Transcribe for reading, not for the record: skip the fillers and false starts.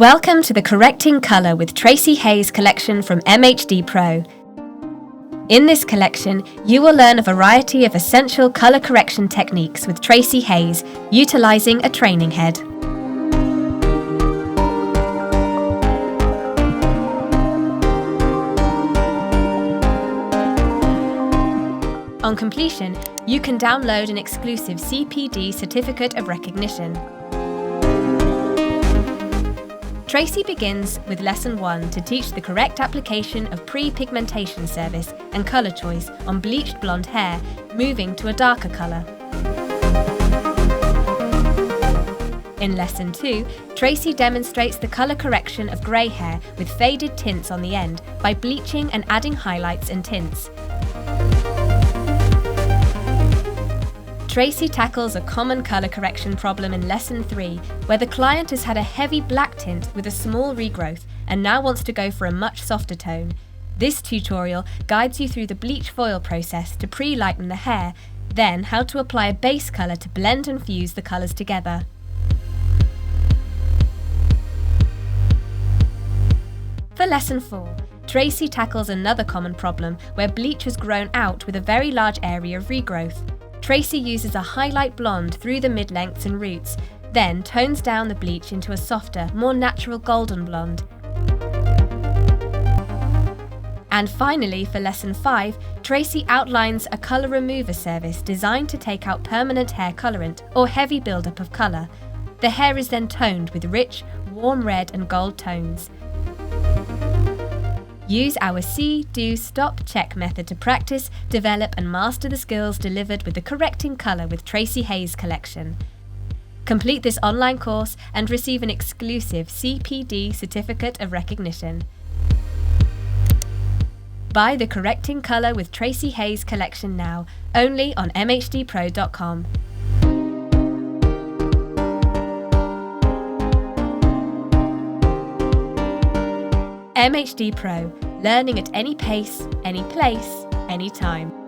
Welcome to the Correcting Colour with Tracy Hayes collection from MHDPro. In this collection, you will learn a variety of essential colour correction techniques with Tracy Hayes, utilising a training head. On completion, you can download an exclusive CPD Certificate of Recognition. Tracy begins with Lesson 1 to teach the correct application of pre-pigmentation service and colour choice on bleached blonde hair, moving to a darker colour. In Lesson 2, Tracy demonstrates the colour correction of grey hair with faded tints on the end by bleaching and adding highlights and tints. Tracy tackles a common colour correction problem in Lesson 3, where the client has had a heavy black tint with a small regrowth and now wants to go for a much softer tone. This tutorial guides you through the bleach foil process to pre-lighten the hair, then how to apply a base colour to blend and fuse the colours together. For Lesson 4, Tracy tackles another common problem where bleach has grown out with a very large area of regrowth. Tracy uses a highlight blonde through the mid-lengths and roots, then tones down the bleach into a softer, more natural golden blonde. And finally, for Lesson 5, Tracy outlines a colour remover service designed to take out permanent hair colorant or heavy buildup of colour. The hair is then toned with rich, warm red and gold tones. Use our see, do, stop, check method to practice, develop and master the skills delivered with the Correcting Colour with Tracy Hayes collection. Complete this online course and receive an exclusive CPD Certificate of Recognition. Buy the Correcting Colour with Tracy Hayes collection now, only on MHDPro.com. MHDPro, learning at any pace, any place, any time.